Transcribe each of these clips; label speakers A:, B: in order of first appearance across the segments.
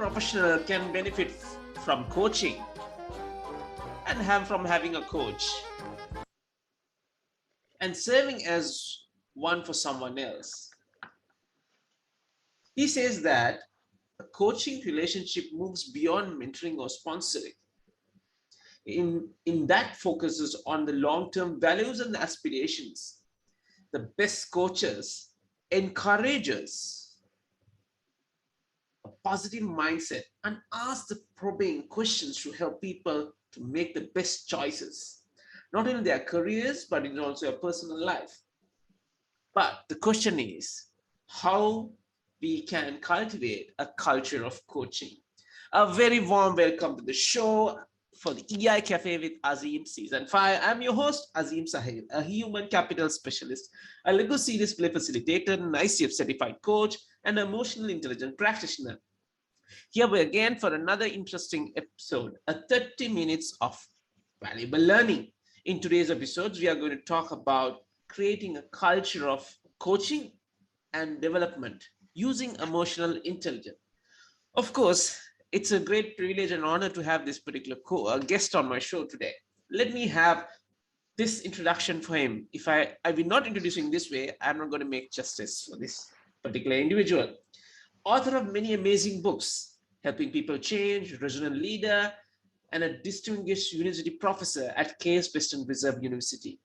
A: professional can benefit from coaching and have from having a coach and serving as one for someone else. He says that a coaching relationship moves beyond mentoring or sponsoring. In that focuses on the long-term values and aspirations. The best coaches encourage us a positive mindset and ask the probing questions to help people to make the best choices, not in their careers, but in also their personal life. But the question is how we can cultivate a culture of coaching. A very warm welcome to the show for the EI Cafe with Azim Season 5. I'm your host, Azim Sahib, a human capital specialist, a Lego series play facilitator, an ICF certified coach, and an emotional intelligence practitioner. Here we again for another interesting episode, a 30 minutes of valuable learning. In today's episodes, we are going to talk about creating a culture of coaching and development using emotional intelligence. Of course, it's a great privilege and honor to have this particular guest on my show today. Let me have this introduction for him. If I will not introduce him this way, I'm not going to make justice for this particular individual. Author of many amazing books, Helping People Change, Resonant leader, and a distinguished university professor at Case Western Reserve University.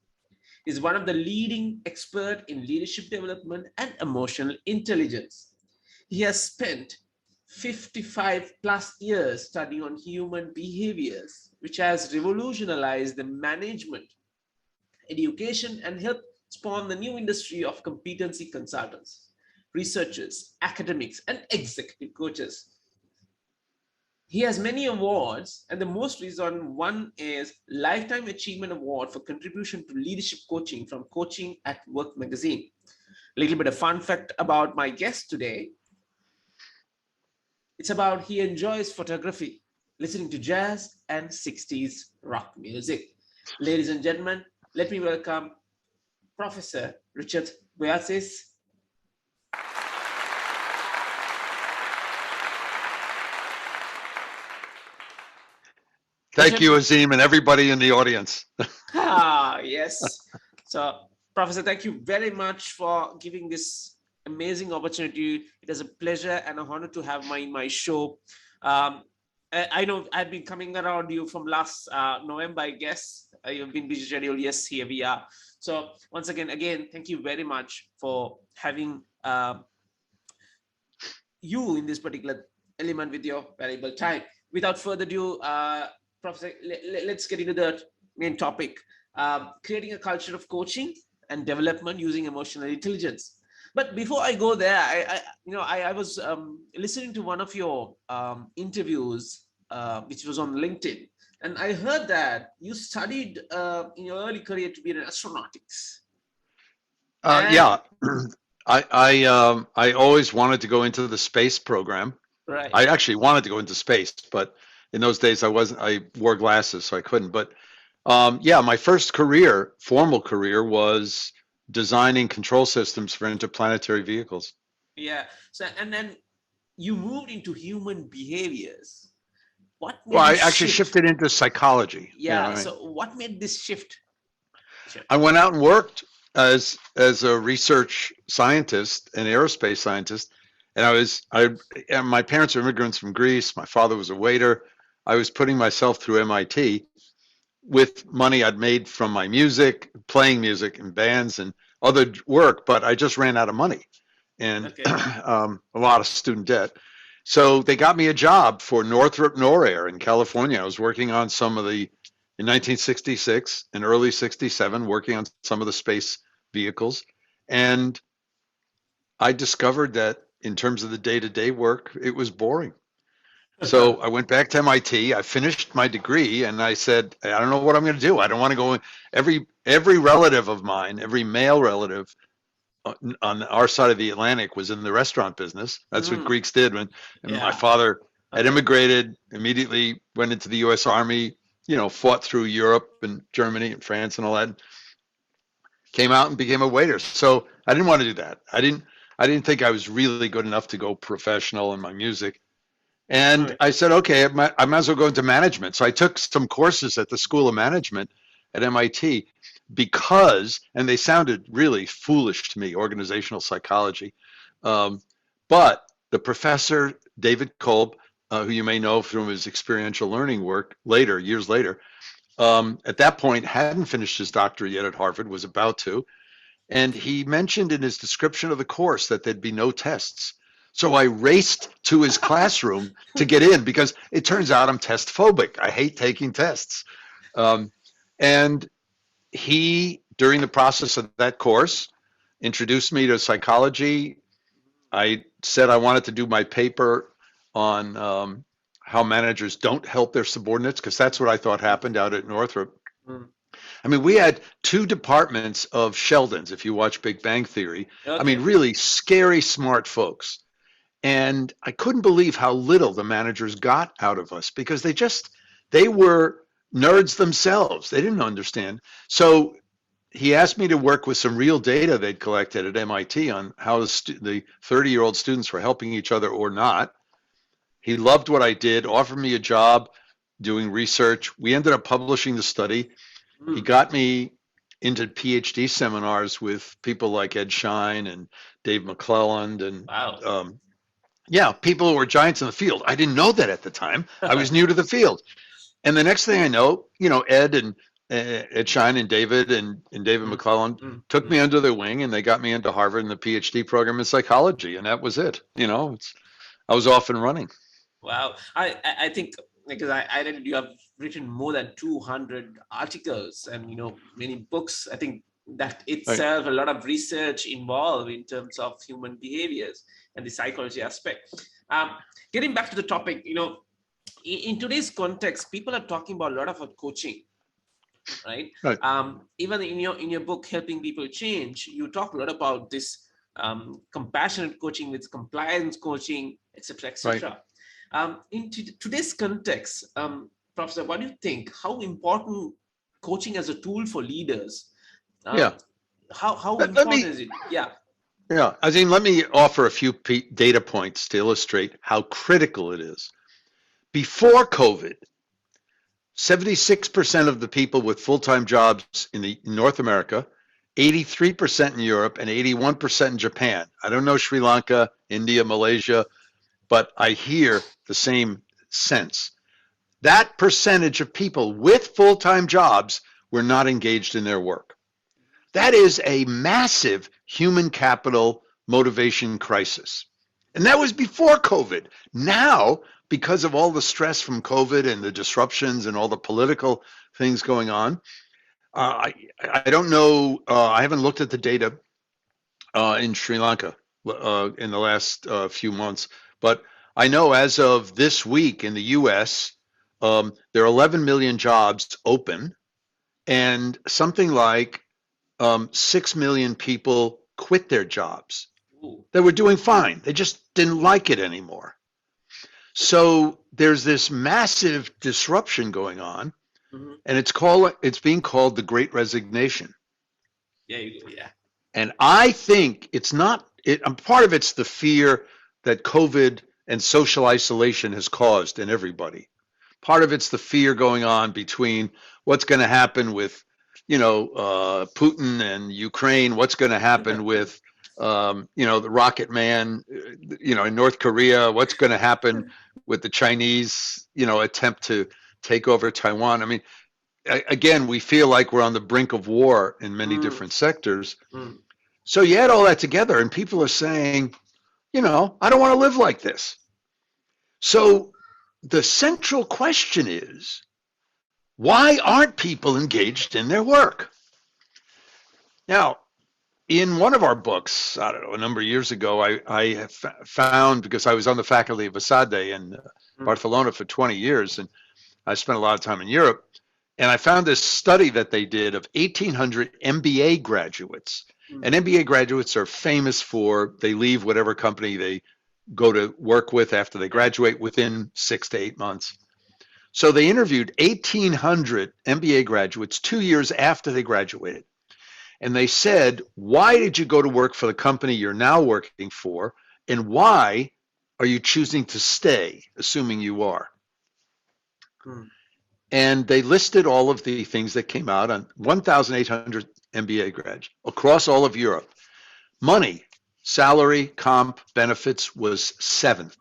A: Is one of the leading experts in leadership development and emotional intelligence. He has spent 55 plus years studying on human behaviors, which has revolutionized the management, education, and helped spawn the new industry of competency consultants, researchers, academics, and executive coaches. He has many awards, and the most recent one is Lifetime Achievement Award for contribution to leadership coaching from Coaching at Work magazine. A little bit of fun fact about my guest today. It's about he enjoys photography, listening to jazz and 60s rock music. Ladies and gentlemen, let me welcome Professor Richard Boyatzis.
B: Thank you, Azim, and everybody in the audience.
A: Yes. So, Professor, thank you very much for giving this amazing opportunity. It is a pleasure and an honor to have my show. I know I've been coming around you from last November, I guess. You've been busy schedule. Yes, here we are. So once again, thank you very much for having you in this particular element with your valuable time. Without further ado, Professor, let's get into the main topic, creating a culture of coaching and development using emotional intelligence. But before I go there, I was listening to one of your interviews, which was on LinkedIn, and I heard that you studied in your early career to be an astronautics.
B: Yeah, I always wanted to go into the space program.
A: Right.
B: I actually wanted to go into space, but in those days I wore glasses, so I couldn't. But yeah, my first formal career was designing control systems for interplanetary vehicles.
A: Yeah. So, and then you moved into human behaviors. What made
B: Well, I actually shifted into psychology.
A: Yeah. So what made this shift?
B: I went out and worked as a research scientist, an aerospace scientist. And my parents are immigrants from Greece. My father was a waiter. I was putting myself through MIT with money I'd made from my music, playing music in bands and other work, but I just ran out of money and a lot of student debt. So they got me a job for Northrop Norair in California. I was working on in 1966 and early 67, working on some of the space vehicles. And I discovered that in terms of the day-to-day work, it was boring. So I went back to MIT. I finished my degree, and I said, I don't know what I'm going to do. I don't want to go in. Every relative of mine, every male relative on our side of the Atlantic was in the restaurant business. That's what Greeks did. My father had immigrated, immediately went into the U.S. Army, fought through Europe and Germany and France and all that. Came out and became a waiter. So I didn't want to do that. I didn't think I was really good enough to go professional in my music. And
A: Right.
B: I said, okay, I might as well go into management. So I took some courses at the School of Management at MIT because, and they sounded really foolish to me, organizational psychology. Um, but the professor, David Kolb, who you may know from his experiential learning work later, years later, at that point hadn't finished his doctorate yet at Harvard, was about to. And he mentioned in his description of the course that there'd be no tests. So I raced to his classroom to get in because it turns out I'm test phobic. I hate taking tests. Um, and he, during the process of that course, introduced me to psychology. I said I wanted to do my paper on how managers don't help their subordinates because that's what I thought happened out at Northrop.
A: Mm.
B: I mean, we had two departments of Sheldons, if you watch Big Bang Theory. I mean,
A: Okay.
B: really scary, smart folks. And I couldn't believe how little the managers got out of us because they were nerds themselves. They didn't understand. So he asked me to work with some real data they'd collected at MIT on how the 30-year-old students were helping each other or not. He loved what I did, offered me a job doing research. We ended up publishing the study. He
A: Mm.
B: got me into PhD seminars with people like Ed Schein and Dave McClelland and
A: Wow.
B: yeah, people who were giants in the field. I didn't know that at the time. I was new to the field. And the next thing I know, Ed and Ed Schein and David
A: Mm.
B: McClelland
A: Mm.
B: took
A: Mm.
B: me under their wing and they got me into Harvard in the PhD program in psychology. And that was it. I was off and running.
A: Wow. I think because I read you have written more than 200 articles and many books. I think that
B: Right.
A: itself a lot of research involved in terms of human behaviors and the psychology aspect. Um, Getting back to the topic, in today's context, people are talking about a lot about coaching, right?
B: Right.
A: Even in your book, Helping People Change, you talk a lot about this compassionate coaching with compliance coaching, etc.,
B: Right.
A: etc. In today's context, Professor, what do you think? How important coaching as a tool for leaders?
B: Yeah.
A: Um, how
B: Let me,
A: important is it? Yeah.
B: yeah, Azim, let me offer a few data points to illustrate how critical it is. Before COVID, 76% of the people with full-time jobs in North America, 83% in Europe, and 81% in Japan. I don't know Sri Lanka, India, Malaysia, but I hear the same sense. That percentage of people with full-time jobs were not engaged in their work. That is a massive human capital motivation crisis. And that was before COVID. Now, because of all the stress from COVID and the disruptions and all the political things going on, I don't know. I haven't looked at the data in Sri Lanka in the last few months, but I know as of this week in the U.S., there are 11 million jobs open, and something like 6 million people quit their jobs.
A: Ooh.
B: They were doing fine. They just didn't like it anymore. So there's this massive disruption going on,
A: Mhm.
B: and it's being called the Great Resignation.
A: Yeah, you go. Yeah.
B: And I think it's not part of it's the fear that COVID and social isolation has caused in everybody. Part of it's the fear going on between what's going to happen with, Putin and Ukraine, what's going to happen with, the Rocket Man, in North Korea, what's going to happen with the Chinese, attempt to take over Taiwan. I mean, again, we feel like we're on the brink of war in many
A: Mm.
B: different sectors.
A: Mm.
B: So you add all that together, and people are saying, I don't want to live like this. So the central question is, why aren't people engaged in their work? Now, in one of our books, I don't know, a number of years ago, I found, because I was on the faculty of ESADE in
A: Mm.
B: Barcelona for 20 years, and I spent a lot of time in Europe, and I found this study that they did of 1,800 MBA graduates. And
A: Mm.
B: MBA graduates are famous for, they leave whatever company they go to work with after they
A: Yeah.
B: graduate within 6 to 8 months. So they interviewed 1,800 MBA graduates 2 years after they graduated. And they said, why did you go to work for the company you're now working for? And why are you choosing to stay, assuming you are?
A: Mm.
B: And they listed all of the things that came out on 1,800 MBA grads across all of Europe. Money, salary, comp, benefits was seventh.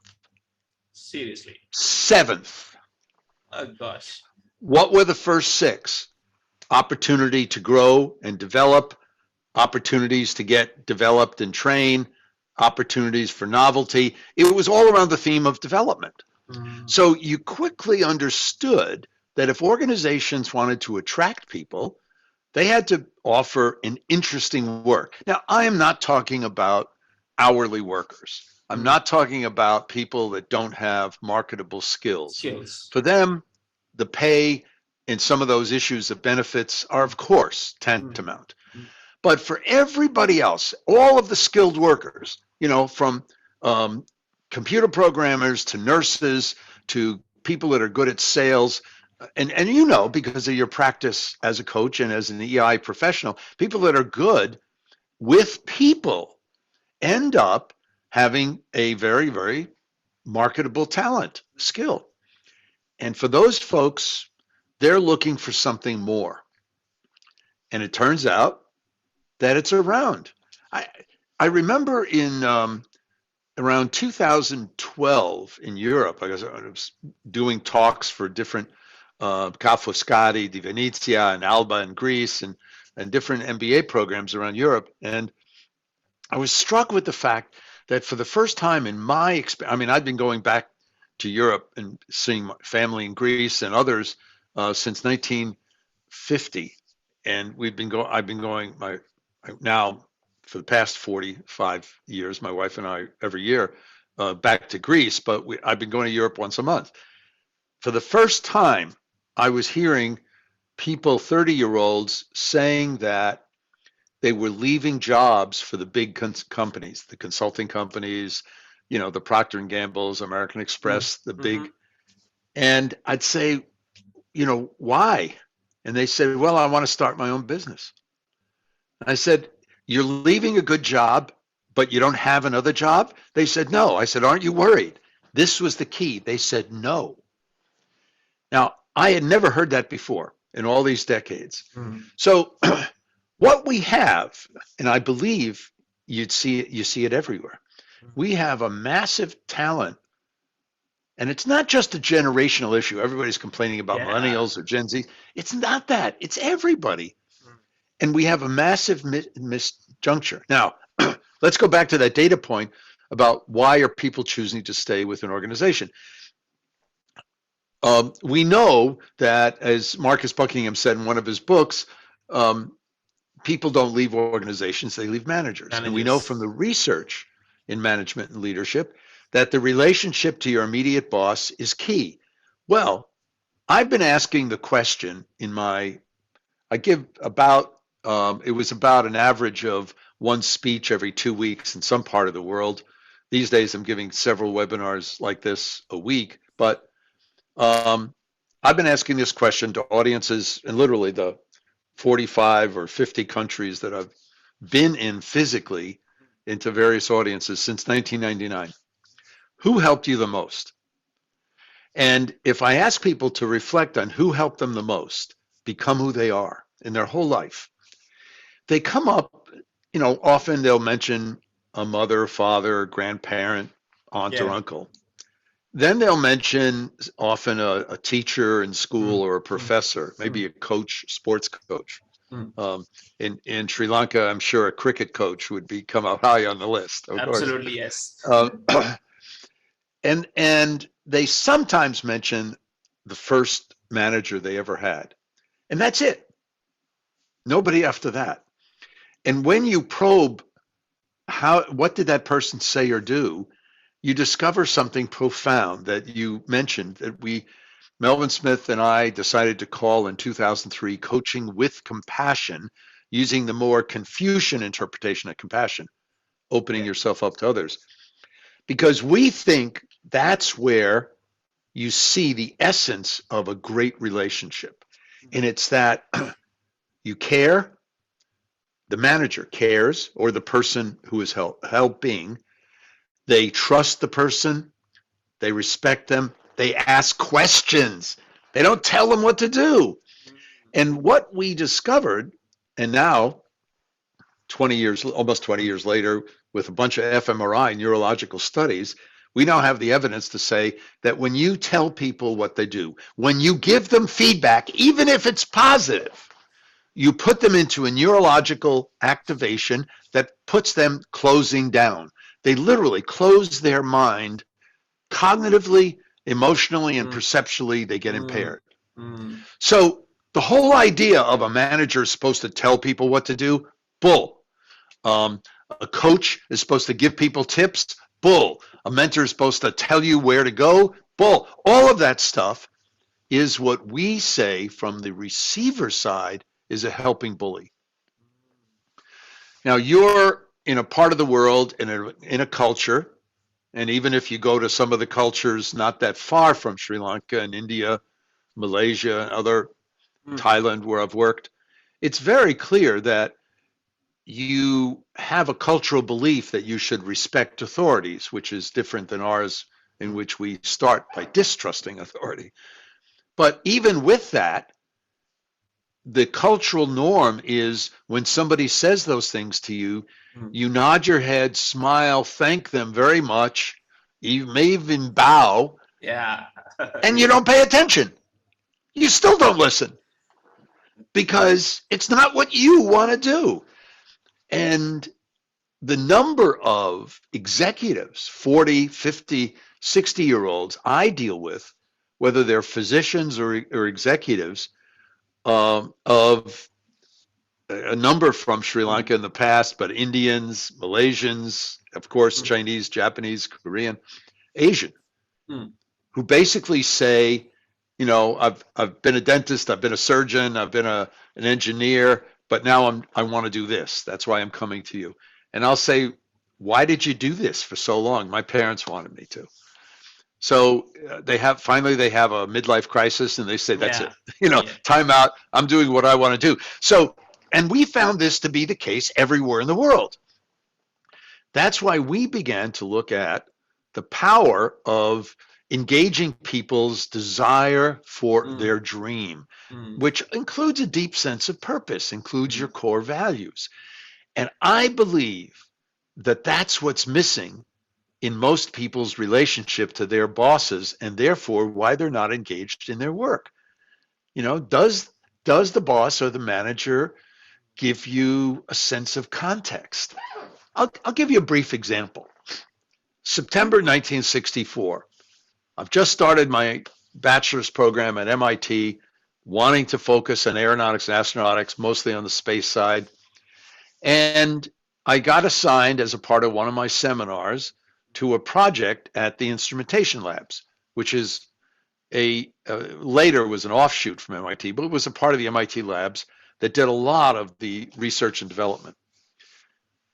A: Seriously.
B: Seventh.
A: Oh gosh.
B: What were the first six? Opportunity to grow and develop, opportunities to get developed and train, opportunities for novelty. It was all around the theme of development.
A: Mm.
B: So you quickly understood that if organizations wanted to attract people, they had to offer an interesting work. Now, I am not talking about hourly workers. I'm
A: Mm.
B: not talking about people that don't have marketable skills.
A: Skills.
B: For them, the pay and some of those issues of benefits are,
A: Mm.
B: of course,
A: Mm.
B: tantamount.
A: Mm.
B: But for everybody else, all of the skilled workers, from computer programmers to nurses to people that are good at sales, and because of your practice as a coach and as an EI professional, people that are good with people end up having a very, very marketable talent skill. And for those folks, they're looking for something more. And it turns out that it's around. I I remember in around 2012 in Europe, I was doing talks for different Ca' Foscari di Venezia and Alba in Greece and different MBA programs around Europe. And I was struck with the fact that for the first time in my experience, I mean, I've been going back to Europe and seeing my family in Greece and others since 1950. And I've been going now for the past 45 years, my wife and I every year back to Greece, but I've been going to Europe once a month. For the first time, I was hearing people, 30-year-olds, saying that they were leaving jobs for the big companies, the consulting companies, the Procter and Gamble's, American
A: Mm.
B: Express, the
A: Mm-hmm.
B: big. And I'd say, why? And they said, well, I want to start my own business. I said, you're leaving a good job, but you don't have another job? They said, no. I said, aren't you worried? This was the key. They said, no. Now, I had never heard that before in all these decades.
A: Mm.
B: So what we have, and I believe you see it everywhere, we have a massive talent. And it's not just a generational issue. Everybody's complaining about
A: Yeah.
B: millennials or Gen Z. It's not that. It's everybody.
A: Mm.
B: And we have a massive misjuncture. Now, let's go back to that data point about why are people choosing to stay with an organization. We know that, as Marcus Buckingham said in one of his books, um, people don't leave organizations, they leave managers. And we know from
A: Managers.
B: the research in management and leadership that the relationship to your immediate boss is key. Well, I've been asking the question I give about, it was about an average of one speech every 2 weeks in some part of the world. These days, I'm giving several webinars like this a week, but um, I've been asking this question to audiences in literally the 45 or 50 countries that I've been in physically into various audiences since 1999. Who helped you the most? And if I ask people to reflect on who helped them the most become who they are in their whole life, they come up, often they'll mention a mother, father, grandparent, aunt, or
A: Yeah.
B: uncle. Then they'll mention often a teacher in school
A: Mm.
B: or a
A: Mm.
B: professor, maybe
A: Mm.
B: a coach, sports coach.
A: Mm.
B: In Sri Lanka, I'm sure a cricket coach would come up high on the list, of course.
A: Absolutely, yes.
B: Uh, and they sometimes mention the first manager they ever had, and that's it. Nobody after that. And when you probe what did that person say or do, you discover something profound that you mentioned that Melvin Smith and I decided to call in 2003 coaching with compassion, using the more Confucian interpretation of compassion, opening
A: Yeah.
B: yourself up to others. Because we think that's where you see the essence of a great relationship. And it's that you care, the manager cares, or the person who is helping, They trust the person. They respect them. They ask questions. They don't tell them what to do. And what we discovered, and now 20 years, almost 20 years later, with a bunch of fMRI neurological studies, we now have the evidence to say that when you tell people what they do, when you give them feedback, even if it's positive, you put them into a neurological activation that puts them closing down. They literally close their mind cognitively, emotionally, and perceptually. They get impaired. So the whole idea of a manager is supposed to tell people what to do, bull. A coach is supposed to give people tips, bull. A mentor is supposed to tell you where to go, bull. All of that stuff is what we say from the receiver side is a helping bully. Now, you're in a part of the world, in a culture, and even if you go to some of the cultures not that far from Sri Lanka and India, Malaysia, and other Thailand where I've worked, it's very clear that you have a cultural belief that you should respect authorities, which is different than ours, in which we start by distrusting authority. But even with that, the cultural norm is when somebody says those things to you, you nod your head, smile, thank them very much. You may even bow.
A: Yeah.
B: And you don't pay attention. You still don't listen because it's not what you want to do. And the number of executives, 40, 50, 60-year-olds I deal with, whether they're physicians or executives, of a number from Sri Lanka in the past, but Indians, Malaysians, of course, Chinese, Japanese, Korean, Asian, who basically say, you know, I've been a dentist, I've been a surgeon, I've been an engineer, but now I want to do this. That's why I'm coming to you. And I'll say, why did you do this for so long? My parents wanted me to. So they have a midlife crisis, and they say, that's it. You know, time out. I'm doing what I want to do. So, and we found this to be the case everywhere in the world. That's why we began to look at the power of engaging people's desire for their dream, which includes a deep sense of purpose, includes your core values. And I believe that that's what's missing in most people's relationship to their bosses, and therefore why they're not engaged in their work. You know, does the boss or the manager give you a sense of context? I'll give you a brief example. September 1964. I've just started my bachelor's program at MIT, wanting to focus on aeronautics and astronautics, mostly on the space side. And I got assigned as a part of one of my seminars to a project at the instrumentation labs, which is later was an offshoot from MIT, but it was a part of the MIT labs that did a lot of the research and development.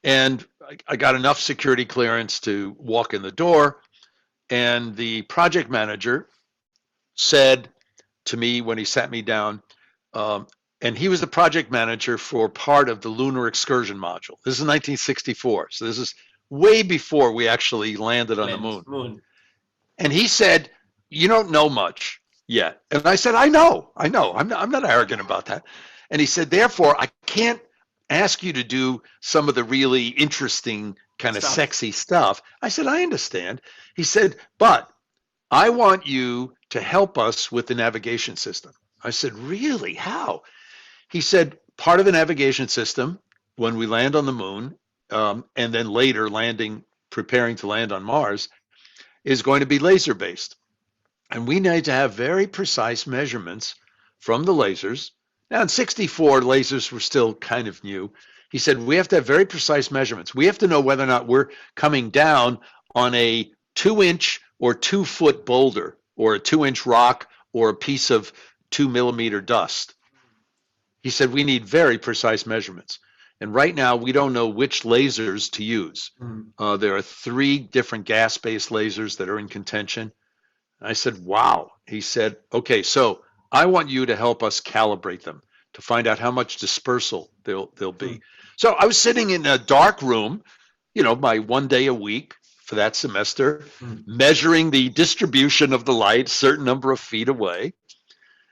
B: And I got enough security clearance to walk in the door, and the project manager said to me when he sat me down, and he was the project manager for part of the lunar excursion module. This is 1964, so this is way before we actually landed on the moon. And he said, you don't know much yet. And I said, I know. I'm not arrogant about that. And he said, therefore, I can't ask you to do some of the really interesting kind of sexy stuff. I said, I understand. He said, but I want you to help us with the navigation system. I said, really? How? He said, part of the navigation system, when we land on the moon, and then later preparing to land on Mars, is going to be laser based. And we need to have very precise measurements from the lasers. Now in 64, lasers were still kind of new. He said, we have to have very precise measurements. We have to know whether or not we're coming down on a 2-inch or 2-foot boulder, or a 2-inch rock, or a piece of 2-millimeter dust. He said, we need very precise measurements. And right now, we don't know which lasers to use. There are 3 different gas-based lasers that are in contention. I said, wow. He said, okay, so I want you to help us calibrate them to find out how much dispersal they'll be. So I was sitting in a dark room, you know, my 1 day a week, for that semester,
A: Mm.
B: measuring the distribution of the light a certain number of feet away.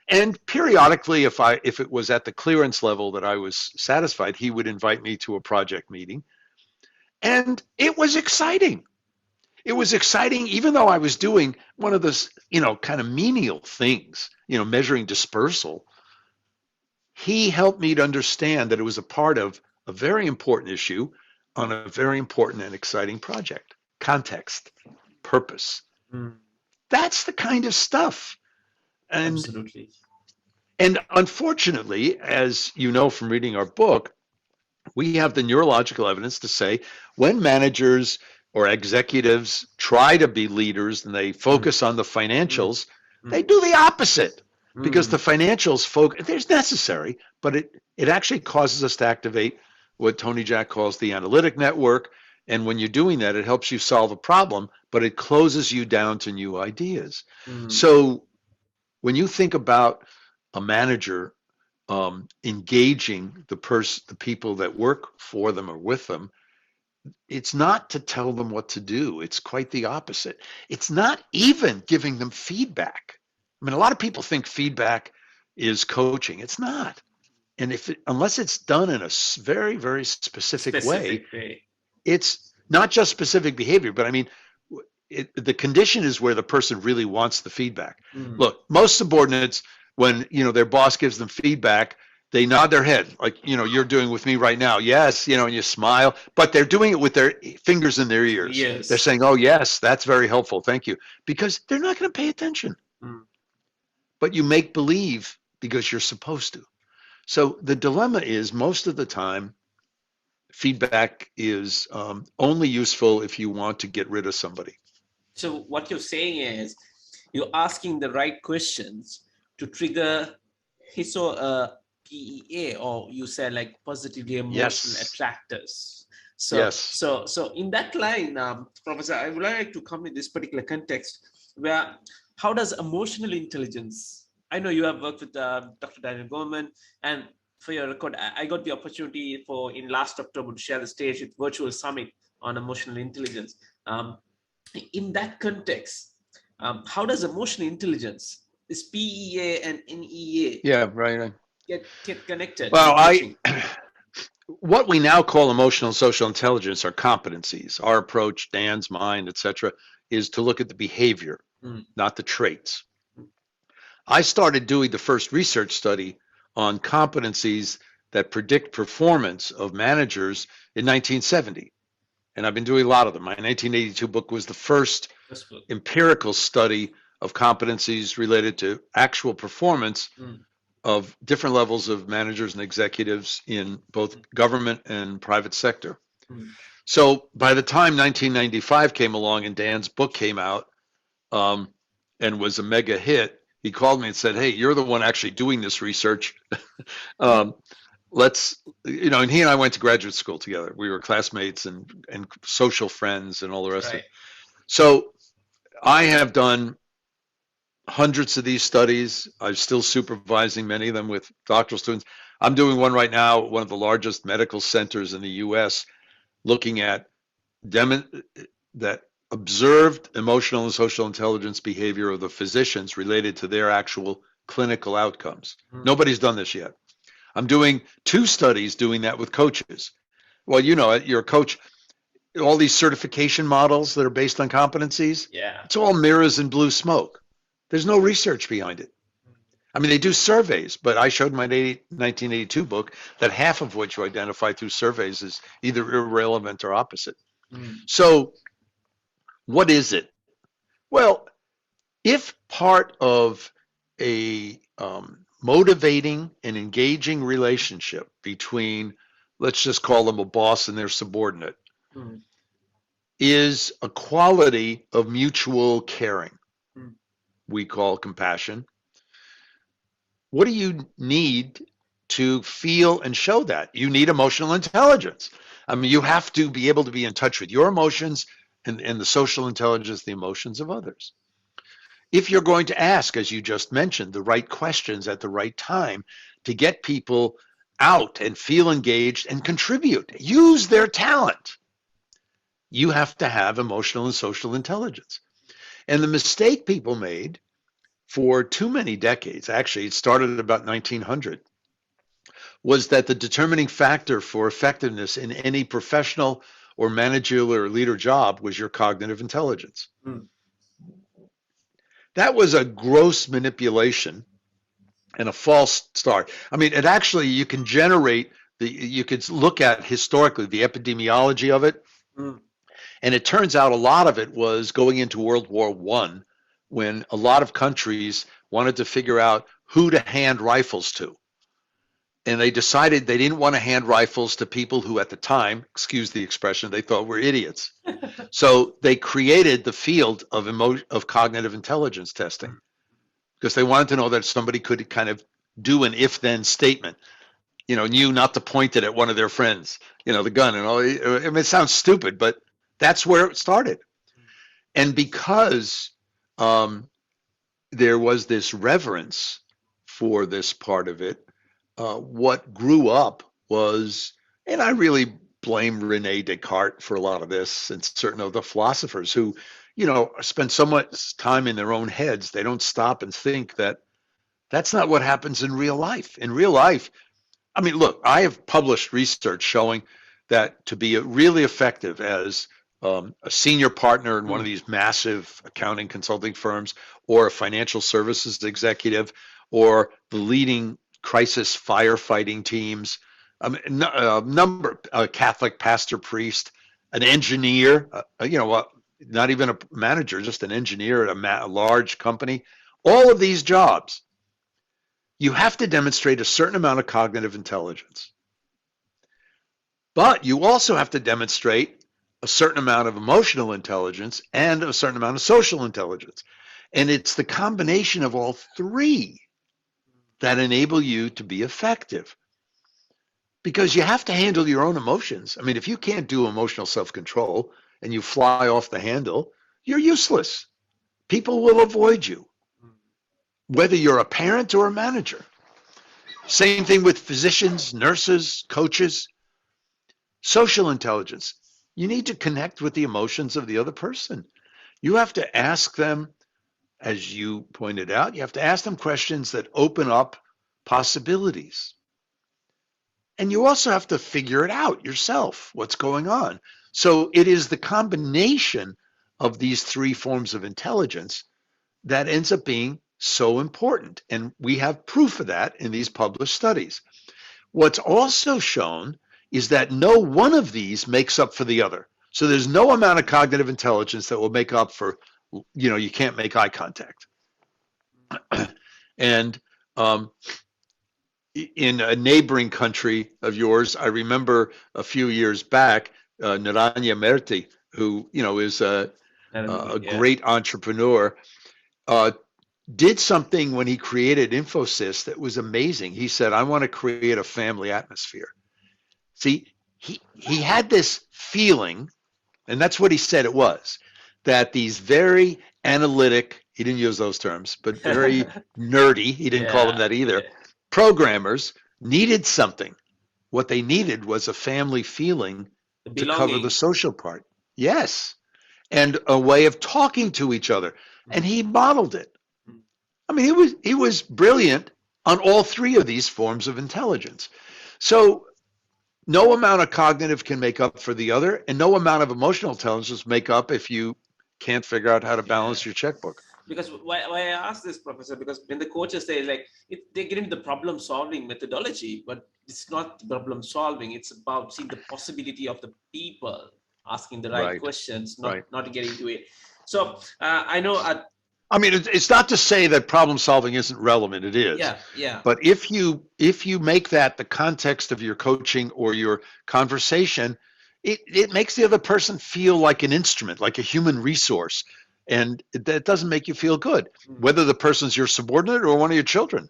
B: And periodically, if it was at the clearance level that I was satisfied, he would invite me to a project meeting. And it was exciting. It was exciting, even though I was doing one of those, kind of menial things, measuring dispersal. He helped me to understand that it was a part of a very important issue on a very important and exciting project. Context, purpose.
A: Mm.
B: That's the kind of stuff. And
A: Absolutely.
B: and unfortunately, as you know from reading our book, we have the neurological evidence to say when managers or executives try to be leaders and they
A: Mm.
B: focus on the financials,
A: Mm.
B: they do the opposite because
A: Mm.
B: the financials focus, there's necessary, but it actually causes us to activate what Tony Jack calls the analytic network. And when you're doing that, it helps you solve a problem, but it closes you down to new ideas.
A: Mm.
B: So when you think about a manager engaging the people that work for them or with them, it's not to tell them what to do. It's quite the opposite. It's not even giving them feedback. I mean, a lot of people think feedback is coaching. It's not. And unless it's done in a very, very specific way,
A: way.
B: it's not just specific behavior, but I mean, the condition is where the person really wants the feedback.
A: Mm.
B: Look, most subordinates, when their boss gives them feedback, they nod their head like you're doing with me right now. Yes, and you smile, but they're doing it with their fingers in their ears.
A: Yes.
B: They're saying, "Oh yes, that's very helpful, thank you," because they're not going to pay attention.
A: Mm.
B: But you make believe because you're supposed to. So the dilemma is most of the time, feedback is only useful if you want to get rid of somebody.
A: So what you're saying is you're asking the right questions to trigger his or PEA, or you said like positively emotional
B: Yes.
A: attractors. So,
B: Yes.
A: So in that line, Professor, I would like to come in this particular context where how does emotional intelligence? I know you have worked with Dr. Daniel Goleman, and for your record, I got the opportunity in last October to share the stage with Virtual Summit on emotional intelligence. In that context, how does emotional intelligence, this PEA and NEA,
B: right.
A: get connected?
B: Well, what we now call emotional and social intelligence are competencies. Our approach, Dan's, mine, etc., is to look at the behavior, not the traits. I started doing the first research study on competencies that predict performance of managers in 1970. And I've been doing a lot of them. My 1982 book was the first empirical study of competencies related to actual performance of different levels of managers and executives in both government and private sector. So by the time 1995 came along and Dan's book came out and was a mega hit, he called me and said, "Hey, you're the one actually doing this research. Let's, and he and I went to graduate school together. We were classmates and social friends and all the rest of it. So I have done hundreds of these studies. I'm still supervising many of them with doctoral students. I'm doing one right now, one of the largest medical centers in the U.S., looking at that observed emotional and social intelligence behavior of the physicians related to their actual clinical outcomes. Nobody's done this yet. I'm doing 2 studies doing that with coaches. Well, you're a coach. All these certification models that are based on competencies, it's all mirrors and blue smoke. There's no research behind it. I mean, they do surveys, but I showed my 1982 book that half of which you identify through surveys is either irrelevant or opposite. So what is it? Well, if part of a motivating and engaging relationship between, let's just call them a boss and their subordinate, is a quality of mutual caring, we call compassion. What do you need to feel and show that? You need emotional intelligence. I mean, you have to be able to be in touch with your emotions and the social intelligence, the emotions of others. If you're going to ask, as you just mentioned, the right questions at the right time to get people out and feel engaged and contribute, use their talent. you have to have emotional and social intelligence. And the mistake people made for too many decades, actually, it started at about 1900, was that the determining factor for effectiveness in any professional or managerial or leader job was your cognitive intelligence.
A: Mm.
B: That was a gross manipulation and a false start. I mean, it actually, you can generate you could look at historically the epidemiology of it,
A: Mm.
B: and it turns out a lot of it was going into World War I, when a lot of countries wanted to figure out who to hand rifles to. And they decided they didn't want to hand rifles to people who at the time, excuse the expression, they thought were idiots. So they created the field of cognitive intelligence testing, because they wanted to know that somebody could kind of do an if-then statement, knew not to point it at one of their friends, the gun and all. I mean, it sounds stupid, but that's where it started. And because there was this reverence for this part of it, what grew up was, and I really blame Rene Descartes for a lot of this, and certain of the philosophers who, spend so much time in their own heads, they don't stop and think that that's not what happens in real life. In real life, I mean, look, I have published research showing that to be really effective as a senior partner in one of these massive accounting consulting firms, or a financial services executive, or the leading crisis firefighting teams, a Catholic pastor, priest, an engineer, not even a manager, just an engineer at a large company. All of these jobs, you have to demonstrate a certain amount of cognitive intelligence. But you also have to demonstrate a certain amount of emotional intelligence and a certain amount of social intelligence. And it's the combination of all three that enable you to be effective. Because you have to handle your own emotions. I mean, if you can't do emotional self-control and you fly off the handle, you're useless. People will avoid you, whether you're a parent or a manager. Same thing with physicians, nurses, coaches. Social intelligence. You need to connect with the emotions of the other person. You have to ask them, as you pointed out, you have to ask them questions that open up possibilities. And you also have to figure it out yourself, what's going on. So it is the combination of these three forms of intelligence that ends up being so important. And we have proof of that in these published studies. What's also shown is that no one of these makes up for the other. So there's no amount of cognitive intelligence that will make up for, you can't make eye contact. And in a neighboring country of yours, I remember a few years back, Naranja Merti, who is a great entrepreneur, did something when he created Infosys that was amazing. He said, I want to create a family atmosphere. See, he had this feeling, and that's what he said it was, that these very analytic, he didn't use those terms, but very nerdy, he didn't call them that either, programmers needed something. What they needed was a family feeling to cover the social part. Yes. And a way of talking to each other. And he modeled it. I mean, he was brilliant on all three of these forms of intelligence. So no amount of cognitive can make up for the other, and no amount of emotional intelligence make up if you can't figure out how to balance your checkbook.
A: Because why I ask this, Professor, because when the coaches say they get into the problem solving methodology, but it's not problem solving. It's about seeing the possibility of the people asking the right questions, not getting into it. So I know.
B: I mean, it's not to say that problem solving isn't relevant. It is.
A: Yeah.
B: But if you make that the context of your coaching or your conversation, it makes the other person feel like an instrument, like a human resource. And that doesn't make you feel good, whether the person's your subordinate or one of your children.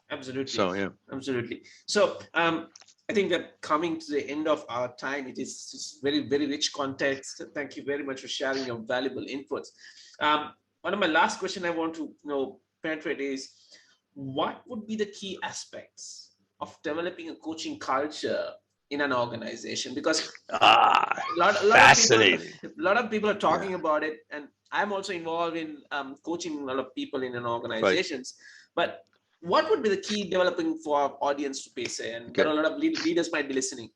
A: Absolutely.
B: So, yeah.
A: Absolutely. So, I think we're coming to the end of our time. It is just very, very rich context. Thank you very much for sharing your valuable inputs. One of my last questions I want to penetrate is, what would be the key aspects of developing a coaching culture in an organization? Because a
B: Fascinating.
A: lot of people are
B: Yeah,
A: talking about it, and I'm also involved in coaching a lot of people in an
B: right.
A: organizations. But what would be the key developing for our audience to pay say? And there
B: Okay.
A: are a lot of leaders might be listening.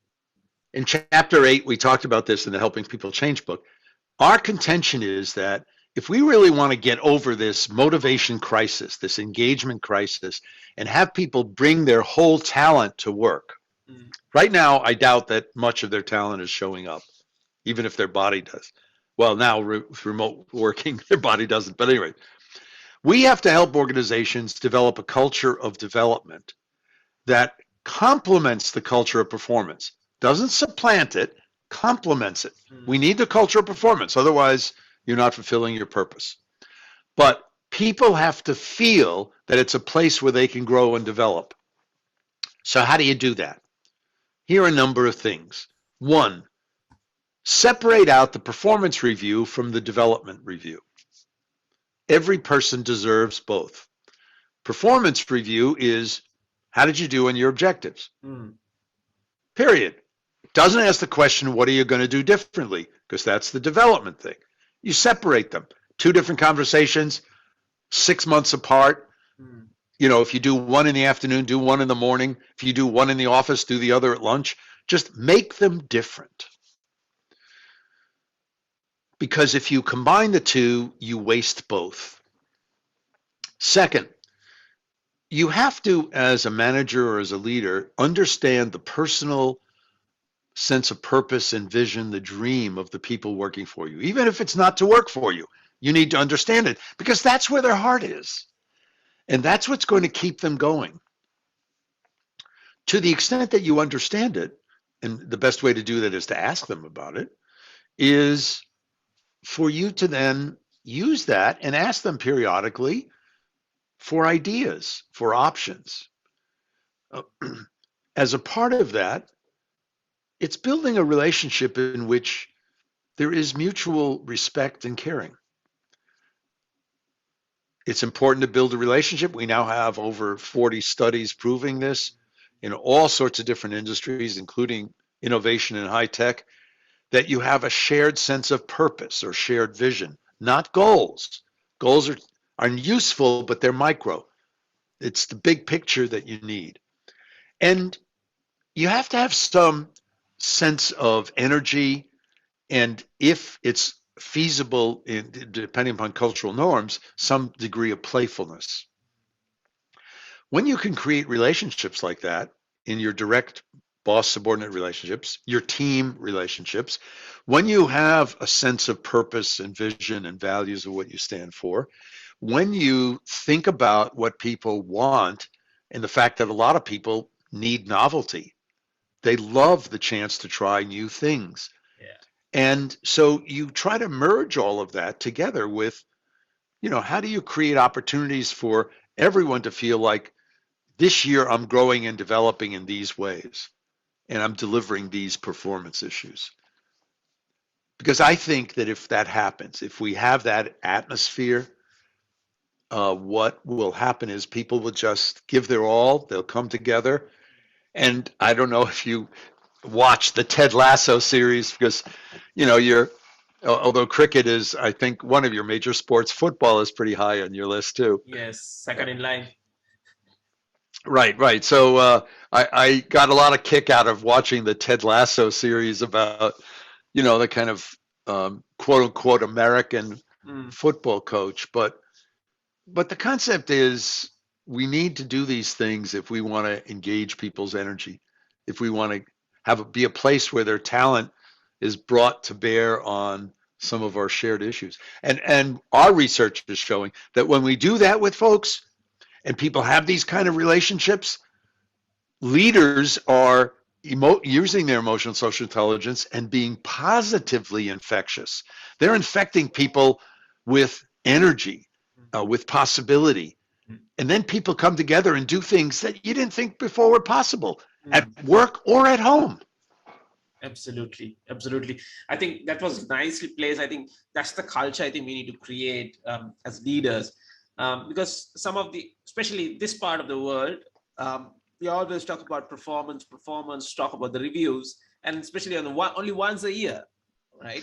B: In chapter 8, we talked about this in the Helping People Change book. Our contention is that if we really want to get over this motivation crisis, this engagement crisis, and have people bring their whole talent to work,
A: Mm.
B: right now, I doubt that much of their talent is showing up, even if their body does. Well, now with remote working, their body doesn't. But anyway, we have to help organizations develop a culture of development that complements the culture of performance, doesn't supplant it, complements it. We
A: Mm.
B: need the culture of performance. Otherwise, you're not fulfilling your purpose. But people have to feel that it's a place where they can grow and develop. So how do you do that? Here are a number of things. One, separate out the performance review from the development review. Every person deserves both. Performance review is how did you do on your objectives?
A: Mm.
B: Period. Doesn't ask the question, what are you going to do differently? Because that's the development thing. You separate them. Two different conversations, 6 months apart.
A: Mm.
B: If you do one in the afternoon, do one in the morning. If you do one in the office, do the other at lunch. Just make them different. Because if you combine the two, you waste both. Second, you have to, as a manager or as a leader, understand the personal sense of purpose and vision, the dream of the people working for you. Even if it's not to work for you, you need to understand it because that's where their heart is. And that's what's going to keep them going. To the extent that you understand it, and the best way to do that is to ask them about it, is for you to then use that and ask them periodically for ideas, for options. As a part of that, it's building a relationship in which there is mutual respect and caring. It's important to build a relationship. We now have over 40 studies proving this in all sorts of different industries, including innovation and high tech, that you have a shared sense of purpose or shared vision, not goals. Goals are useful, but they're micro. It's the big picture that you need. And you have to have some sense of energy, and if it's feasible, depending upon cultural norms, some degree of playfulness. When you can create relationships like that in your direct boss subordinate relationships, your team relationships, when you have a sense of purpose and vision and values of what you stand for, when you think about what people want and the fact that a lot of people need novelty, they love the chance to try new things.
A: Yeah.
B: And so you try to merge all of that together with, how do you create opportunities for everyone to feel like this year I'm growing and developing in these ways and I'm delivering these performance issues? Because I think that if that happens, if we have that atmosphere, what will happen is people will just give their all, they'll come together. And I don't know if you watch the Ted Lasso series because, you're, although cricket is, I think, one of your major sports, football is pretty high on your list too.
A: Yes, second in line.
B: Right, right. So I got a lot of kick out of watching the Ted Lasso series about, the kind of quote unquote American
A: Mm.
B: football coach. But the concept is we need to do these things if we want to engage people's energy, if we want to be a place where their talent is brought to bear on some of our shared issues. And our research is showing that when we do that with folks and people have these kind of relationships, leaders are using their emotional social intelligence and being positively infectious. They're infecting people with energy, with possibility.
A: Mm.
B: And then people come together and do things that you didn't think before were possible at
A: Mm.
B: work or at home.
A: Absolutely, absolutely. I think that was nicely placed. I think that's the culture I think we need to create as leaders, because some of the, especially this part of the world, we always talk about performance, talk about the reviews, and especially on the only once a year, right?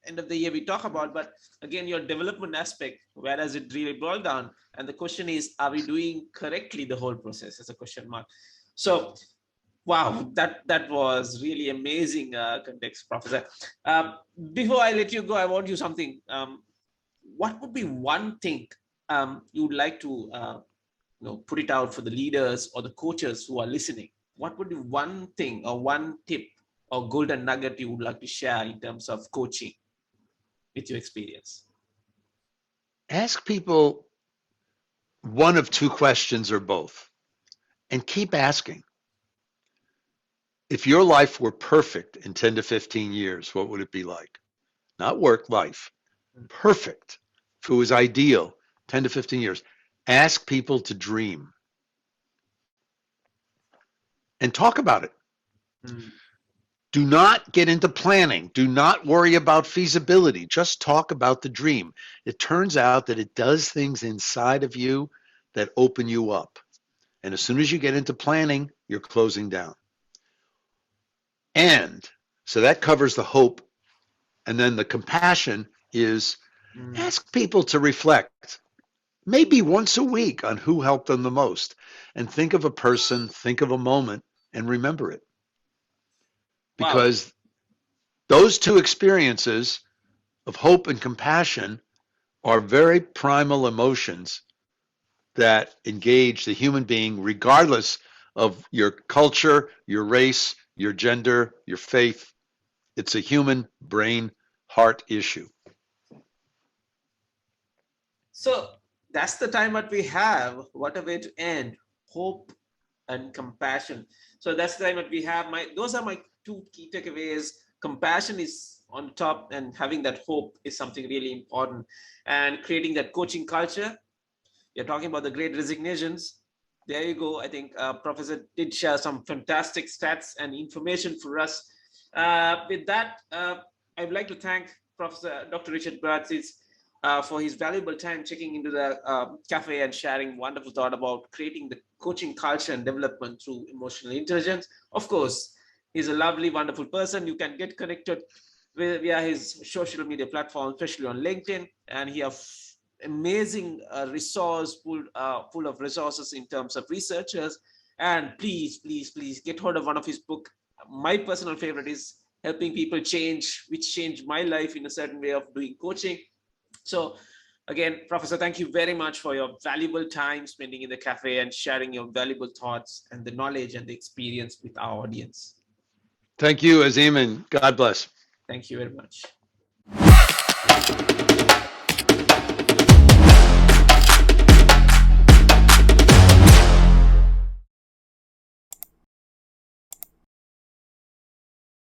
A: End of the year we talk about, but again, your development aspect, where does it really boil down? And the question is, are we doing correctly the whole process? As a question mark. So, wow, that was really amazing context, Professor. Before I let you go, I want you something. What would be one thing you would like to put it out for the leaders or the coaches who are listening? What would be one thing or one tip or golden nugget you would like to share in terms of coaching with your experience?
B: Ask people one of two questions or both, and keep asking. If your life were perfect in 10 to 15 years, what would it be like? Not work, life. Perfect. If it was ideal, 10 to 15 years. Ask people to dream and talk about it. Do not get into planning. Do not worry about feasibility. Just talk about the dream. It turns out that it does things inside of you that open you up. And as soon as you get into planning, you're closing down. And so that covers the hope. And then the compassion is ask people to reflect, maybe once a week, on who helped them the most. And think of a person, think of a moment, and remember it. Because those two experiences of hope and compassion are very primal emotions that engage the human being regardless of your culture, your race, your gender, your faith. It's a human brain heart issue.
A: So that's the time that we have. What a way to end. Hope and compassion. So that's the time that we have. Those are my two key takeaways. Compassion is on top, and having that hope is something really important. And creating that coaching culture. You're talking about the great resignations. There you go. I think Professor did share some fantastic stats and information for us. With that, I would like to thank Professor Dr. Richard Boyatzis for his valuable time checking into the cafe and sharing wonderful thought about creating the coaching culture and development through emotional intelligence. Of course, he's a lovely, wonderful person. You can get connected via his social media platform, especially on LinkedIn, and he has amazing resource full of resources in terms of researchers. And please get hold of one of his book. My personal favorite is Helping People Change, which changed my life in a certain way of doing coaching. So again, Professor, thank you very much for your valuable time spending in the cafe and sharing your valuable thoughts and the knowledge and the experience with our audience.
B: Thank you, Azim, and God bless.
A: Thank you very much.